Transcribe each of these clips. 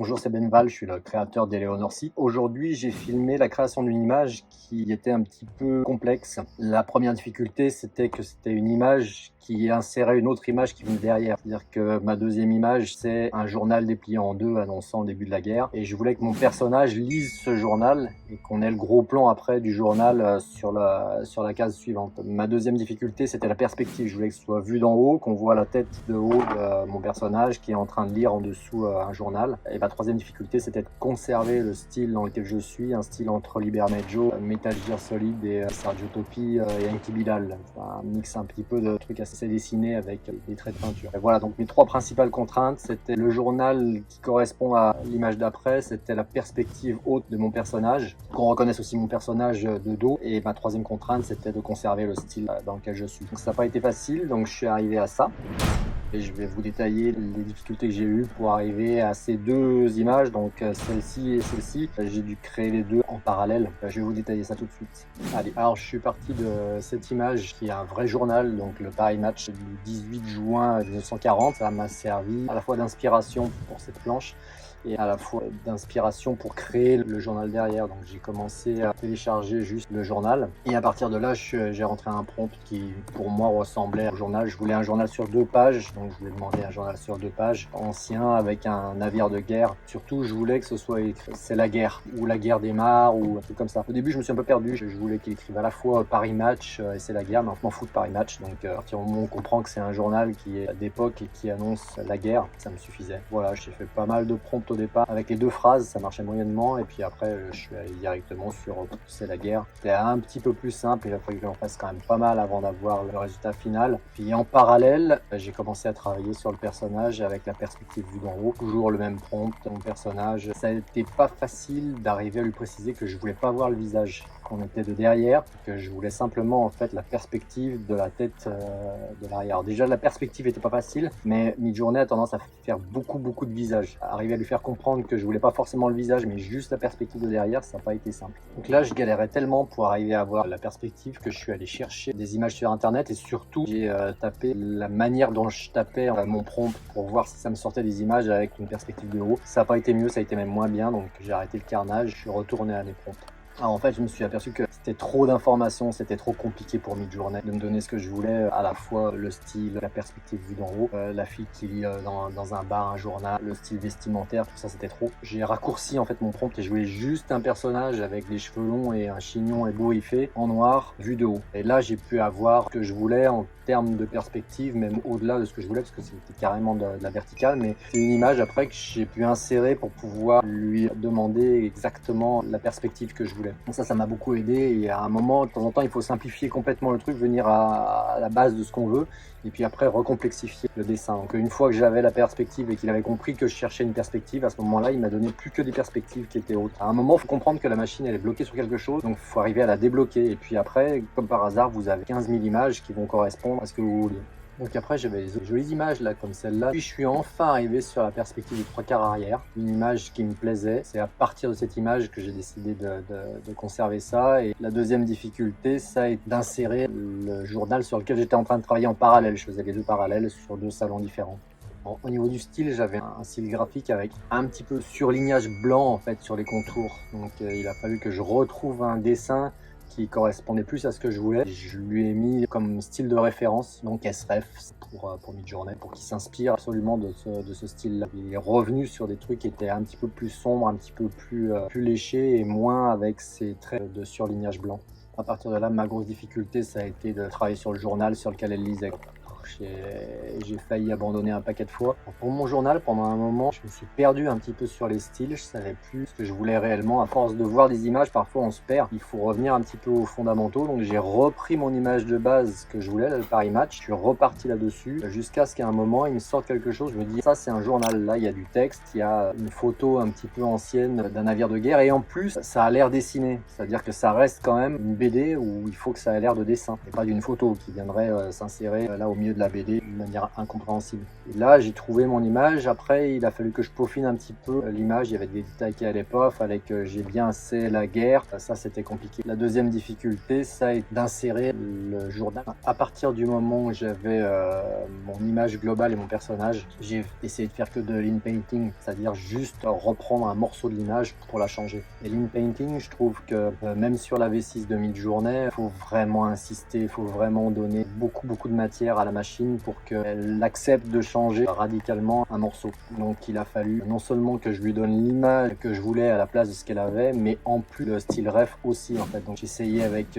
Bonjour, c'est Ben Val, je suis le créateur d'Eleonorcy. Aujourd'hui, j'ai filmé la création d'une image qui était un petit peu complexe. La première difficulté, c'était que c'était une image qui insérait une autre image qui venait derrière. C'est-à-dire que ma deuxième image, c'est un journal déplié en deux annonçant le début de la guerre. Et je voulais que mon personnage lise ce journal et qu'on ait le gros plan après du journal sur la case suivante. Ma deuxième difficulté, c'était la perspective. Je voulais que ce soit vu d'en haut, qu'on voit la tête de haut de mon personnage qui est en train de lire en dessous un journal. Et ma troisième difficulté, c'était de conserver le style dans lequel je suis, un style entre Libermejo, Metal Gear Solid et Sergio Topi et Yankee Bidal. Un mix un petit peu de trucs assez dessinés avec des traits de peinture. Et voilà, donc mes trois principales contraintes, c'était le journal qui correspond à l'image d'après, c'était la perspective haute de mon personnage, qu'on reconnaisse aussi mon personnage de dos, et ma troisième contrainte, c'était de conserver le style dans lequel je suis. Donc ça n'a pas été facile, donc je suis arrivé à ça. Et je vais vous détailler les difficultés que j'ai eues pour arriver à ces deux images, donc celle-ci et celle-ci. J'ai dû créer les deux en parallèle. Je vais vous détailler ça tout de suite. Allez, alors je suis parti de cette image qui est un vrai journal, donc le Paris Match du 18 juin 1940. Ça m'a servi à la fois d'inspiration pour cette planche et à la fois d'inspiration pour créer le journal derrière. Donc j'ai commencé à télécharger juste le journal et à partir de là j'ai rentré un prompt qui pour moi ressemblait au journal. Je voulais un journal sur 2 pages, donc je voulais demander un journal sur 2 pages ancien avec un navire de guerre. Surtout je voulais que ce soit écrit c'est la guerre ou la guerre démarre ou un truc comme ça. Au début je me suis un peu perdu, je voulais qu'il écrive à la fois Paris Match et c'est la guerre, mais on m'en fout de Paris Match. Donc à partir du moment où on comprend que c'est un journal qui est d'époque et qui annonce la guerre, ça me suffisait. Voilà, j'ai fait pas mal de prompts au départ avec les 2 phrases, ça marchait moyennement, et puis après je suis allé directement sur c'est la guerre. C'était un petit peu plus simple, il a fallu que j'en fasse quand même pas mal avant d'avoir le résultat final. Puis en parallèle, j'ai commencé à travailler sur le personnage avec la perspective vue d'en haut, toujours le même prompt, mon personnage. Ça n'était pas facile d'arriver à lui préciser que je voulais pas voir le visage, qu'on était de derrière, que je voulais simplement en fait la perspective de la tête de l'arrière. Déjà la perspective était pas facile, mais Midjourney a tendance à faire beaucoup de visages. Arriver à lui faire comprendre que je voulais pas forcément le visage, mais juste la perspective de derrière, ça n'a pas été simple. Donc là, je galérais tellement pour arriver à voir la perspective que je suis allé chercher des images sur internet et surtout j'ai tapé la manière dont je tapais mon prompt pour voir si ça me sortait des images avec une perspective de haut. Ça n'a pas été mieux, ça a été même moins bien, donc j'ai arrêté le carnage, je suis retourné à mes prompts. Alors en fait, je me suis aperçu que c'était trop d'informations, c'était trop compliqué pour Midjourney de me donner ce que je voulais, à la fois le style, la perspective vue d'en haut, la fille qui lit dans un bar un journal, le style vestimentaire, tout ça c'était trop. J'ai raccourci en fait mon prompt et je voulais juste un personnage avec des cheveux longs et un chignon ébouriffé en noir, vu de haut. Et là, j'ai pu avoir ce que je voulais en termes de perspective, même au-delà de ce que je voulais, parce que c'était carrément de la verticale, mais c'est une image après que j'ai pu insérer pour pouvoir lui demander exactement la perspective que je voulais. Donc ça m'a beaucoup aidé, et à un moment, de temps en temps, il faut simplifier complètement le truc, venir à la base de ce qu'on veut, et puis après recomplexifier le dessin. Donc une fois que j'avais la perspective et qu'il avait compris que je cherchais une perspective, à ce moment-là, il m'a donné plus que des perspectives qui étaient hautes. À un moment, il faut comprendre que la machine, elle est bloquée sur quelque chose, donc il faut arriver à la débloquer, et puis après, comme par hasard, vous avez 15 000 images qui vont correspondre à ce que vous vouliez. Donc après, j'avais des jolies images là comme celle-là. Puis je suis enfin arrivé sur la perspective du 3/4 arrière, une image qui me plaisait. C'est à partir de cette image que j'ai décidé de conserver ça. Et la deuxième difficulté, ça a été d'insérer le journal sur lequel j'étais en train de travailler en parallèle. Je faisais les deux parallèles sur 2 salons différents. Au niveau du style, j'avais un style graphique avec un petit peu surlignage blanc en fait sur les contours. Donc il a fallu que je retrouve un dessin qui correspondait plus à ce que je voulais. Je lui ai mis comme style de référence, donc SREF pour Midjourney, pour qu'il s'inspire absolument de ce style-là. Il est revenu sur des trucs qui étaient un petit peu plus sombres, un petit peu plus léchés et moins avec ces traits de surlignage blanc. À partir de là, ma grosse difficulté, ça a été de travailler sur le journal sur lequel elle lisait. J'ai failli abandonner un paquet de fois. Pour mon journal, pendant un moment, je me suis perdu un petit peu sur les styles. Je savais plus ce que je voulais réellement. À force de voir des images, parfois on se perd. Il faut revenir un petit peu aux fondamentaux. Donc j'ai repris mon image de base que je voulais, là, le Paris Match. Je suis reparti là-dessus jusqu'à ce qu'à un moment, il me sorte quelque chose. Je me dis, ça c'est un journal. Là, il y a du texte, il y a une photo un petit peu ancienne d'un navire de guerre. Et en plus, ça a l'air dessiné. C'est-à-dire que ça reste quand même une BD où il faut que ça ait l'air de dessin. Et pas d'une photo qui viendrait s'insérer là au milieu milieu de la BD de manière incompréhensible. Et là, j'ai trouvé mon image. Après, il a fallu que je peaufine un petit peu l'image. Il y avait des détails qui allaient pas. Fallait que j'ai bien assez la guerre. Ça, c'était compliqué. La deuxième difficulté, ça a été d'insérer le journal. À partir du moment où j'avais mon image globale et mon personnage, j'ai essayé de faire que de l'in-painting, c'est-à-dire juste reprendre un morceau de l'image pour la changer. Et l'in-painting, je trouve que même sur la V6 de Midjourney, il faut vraiment insister, il faut vraiment donner beaucoup de matière à la machine pour qu'elle accepte de changer radicalement un morceau. Donc il a fallu non seulement que je lui donne l'image que je voulais à la place de ce qu'elle avait, mais en plus le style ref aussi en fait. Donc j'ai essayé avec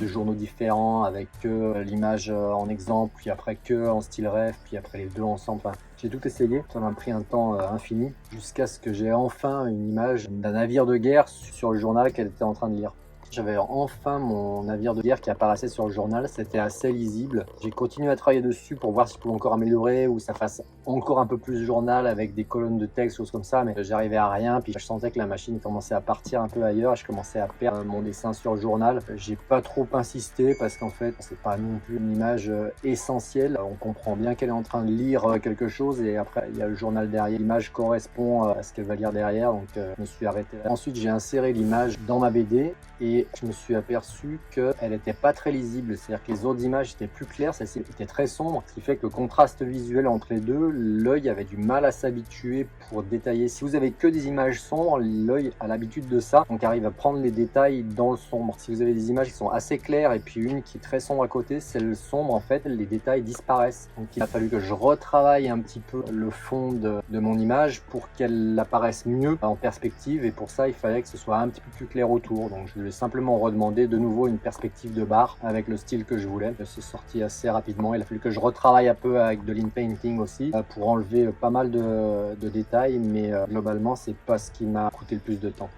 deux journaux différents, avec que l'image en exemple, puis après que en style ref, puis après les deux ensemble. Enfin, j'ai tout essayé, ça m'a pris un temps infini, jusqu'à ce que j'ai enfin une image d'un navire de guerre sur le journal qu'elle était en train de lire. J'avais enfin mon navire de guerre qui apparaissait sur le journal, c'était assez lisible. J'ai continué à travailler dessus pour voir si je pouvais encore améliorer ou ça fasse encore un peu plus journal avec des colonnes de texte, choses comme ça, mais j'arrivais à rien. Puis je sentais que la machine commençait à partir un peu ailleurs et je commençais à perdre mon dessin sur le journal. J'ai pas trop insisté parce qu'en fait, c'est pas non plus une image essentielle. On comprend bien qu'elle est en train de lire quelque chose et après, il y a le journal derrière. L'image correspond à ce qu'elle va lire derrière, donc je me suis arrêté là. Ensuite, j'ai inséré l'image dans ma BD et je me suis aperçu qu'elle n'était pas très lisible, c'est-à-dire que les autres images étaient plus claires, celle-ci était très sombre, ce qui fait que le contraste visuel entre les deux, l'œil avait du mal à s'habituer pour détailler. Si vous avez que des images sombres, l'œil a l'habitude de ça, donc arrive à prendre les détails dans le sombre. Si vous avez des images qui sont assez claires et puis une qui est très sombre à côté, celle sombre, en fait, les détails disparaissent. Donc il a fallu que je retravaille un petit peu le fond de mon image pour qu'elle apparaisse mieux en perspective, et pour ça, il fallait que ce soit un petit peu plus clair autour. Donc je lui ai simplement redemandé de nouveau une perspective de barre avec le style que je voulais. C'est sorti assez rapidement. Il a fallu que je retravaille un peu avec de l'in-painting aussi pour enlever pas mal de détails, mais globalement, c'est pas ce qui m'a coûté le plus de temps.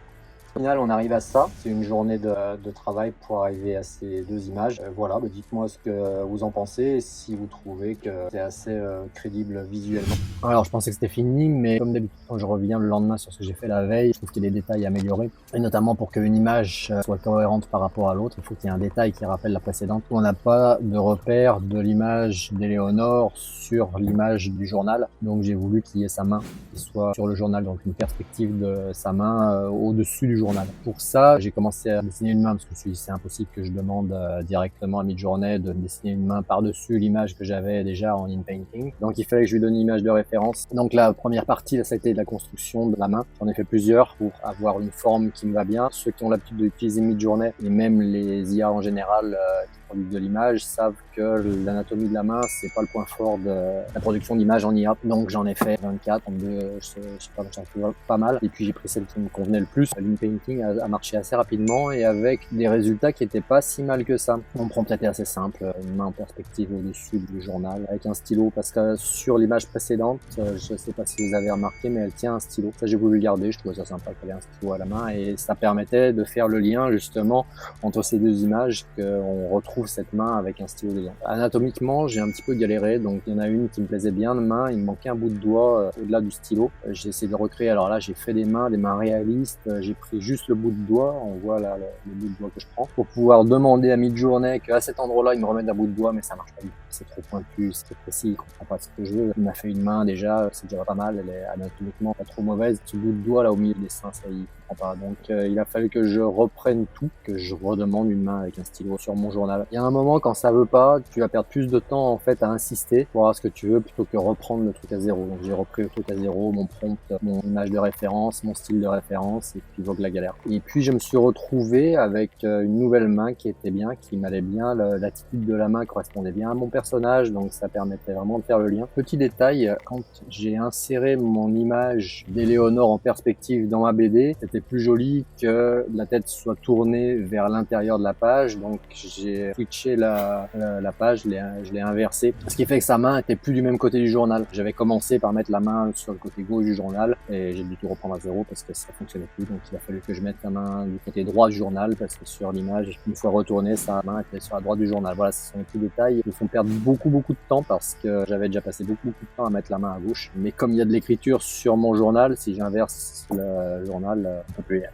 Au final, on arrive à ça. C'est une journée de travail pour arriver à ces deux images. Voilà, dites-moi ce que vous en pensez et si vous trouvez que c'est assez crédible visuellement. Alors, je pensais que c'était fini, mais comme d'habitude, quand je reviens le lendemain sur ce que j'ai fait la veille, je trouve qu'il y a des détails à améliorer. Et notamment pour qu'une image soit cohérente par rapport à l'autre, il faut qu'il y ait un détail qui rappelle la précédente. On n'a pas de repère de l'image d'Éléonore sur l'image du journal. Donc, j'ai voulu qu'il y ait sa main qui soit sur le journal, donc une perspective de sa main au-dessus du journal. Pour ça, j'ai commencé à dessiner une main parce que je me suis dit c'est impossible que je demande directement à Midjourney de dessiner une main par-dessus l'image que j'avais déjà en in-painting. Donc il fallait que je lui donne une image de référence. Donc la première partie, là, ça a été de la construction de la main. J'en ai fait plusieurs pour avoir une forme qui me va bien. Ceux qui ont l'habitude d'utiliser Midjourney et même les IA en général qui produisent de l'image savent que l'anatomie de la main, c'est pas le point fort de la production d'images en IA. Donc j'en ai fait 24, je sais pas, j'en ai fait pas mal. Et puis j'ai pris celle qui me convenait le plus. L'in-painting a marché assez rapidement et avec des résultats qui étaient pas si mal que ça. Mon prompt était assez simple, une main en perspective au-dessus du journal avec un stylo, parce que sur l'image précédente, je sais pas si vous avez remarqué, mais elle tient un stylo. Ça, j'ai voulu le garder, je trouvais ça sympa qu'elle ait un stylo à la main et ça permettait de faire le lien justement entre ces deux images, qu'on retrouve cette main avec un stylo dedans. Anatomiquement, j'ai un petit peu galéré, donc il y en a une qui me plaisait bien de main, il me manquait un bout de doigt au-delà du stylo. J'ai essayé de le recréer, alors là j'ai fait des mains réalistes, j'ai pris juste le bout de doigt, on voit là le bout de doigt que je prends, pour pouvoir demander à Midjourney qu'à cet endroit-là il me remette un bout de doigt, mais ça marche pas du tout. C'est trop pointu, c'est trop précis, il comprend pas ce que je veux. Il m'a fait une main déjà, c'est déjà pas mal, elle est anatomiquement pas trop mauvaise. Ce bout de doigt là au milieu des seins, ça il comprend pas. Donc il a fallu que je reprenne tout, que je redemande une main avec un stylo sur mon journal. Il y a un moment quand ça veut pas, tu vas perdre plus de temps en fait à insister pour avoir ce que tu veux plutôt que reprendre le truc à zéro. Donc j'ai repris le truc à zéro, mon prompt, mon image de référence, mon style de référence, et puis vogue la galère. Et puis je me suis retrouvé avec une nouvelle main qui était bien, qui m'allait bien, l'attitude de la main correspondait bien à mon personnage, donc ça permettait vraiment de faire le lien. Petit détail, quand j'ai inséré mon image d'Éléonore en perspective dans ma BD, c'était plus joli que la tête soit tournée vers l'intérieur de la page, donc j'ai switché la page, je l'ai inversé, ce qui fait que sa main était plus du même côté du journal. J'avais commencé par mettre la main sur le côté gauche du journal et j'ai dû tout reprendre à zéro parce que ça fonctionnait plus, donc il a fallu que je mette la main du côté droit du journal parce que sur l'image, une fois retournée, sa main était sur la droite du journal. Voilà, ce sont des petits détails qui me font perdre beaucoup de temps parce que j'avais déjà passé beaucoup de temps à mettre la main à gauche. Mais comme il y a de l'écriture sur mon journal, si j'inverse le journal, on peut y aller.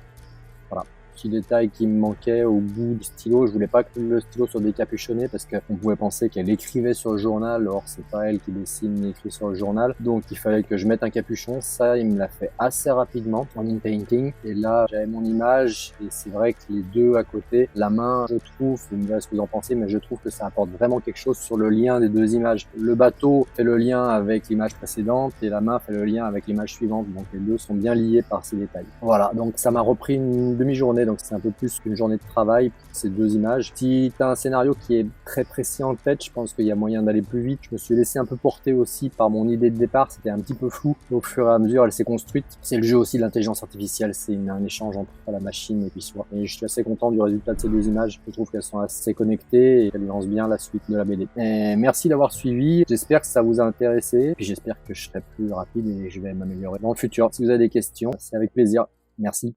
Voilà. petit détail qui me manquait au bout du stylo. Je voulais pas que le stylo soit décapuchonné parce qu'on pouvait penser qu'elle écrivait sur le journal, or c'est pas elle qui dessine ni écrit sur le journal. Donc il fallait que je mette un capuchon. Ça, il me l'a fait assez rapidement en inpainting. Et là, j'avais mon image et c'est vrai que les deux à côté, la main, je trouve, vous me direz ce que vous en pensez, mais je trouve que ça apporte vraiment quelque chose sur le lien des deux images. Le bateau fait le lien avec l'image précédente et la main fait le lien avec l'image suivante. Donc les deux sont bien liés par ces détails. Voilà, donc ça m'a repris une demi-journée, donc c'est un peu plus qu'une journée de travail pour ces deux images. Si tu as un scénario qui est très précis en tête, je pense qu'il y a moyen d'aller plus vite. Je me suis laissé un peu porter aussi par mon idée de départ, c'était un petit peu flou. Au fur et à mesure, elle s'est construite. C'est le jeu aussi de l'intelligence artificielle, c'est un échange entre la machine et puis soi. Et je suis assez content du résultat de ces deux images. Je trouve qu'elles sont assez connectées et qu'elles lancent bien la suite de la BD. Et merci d'avoir suivi. J'espère que ça vous a intéressé. Puis j'espère que je serai plus rapide et je vais m'améliorer dans le futur. Si vous avez des questions, c'est avec plaisir. Merci.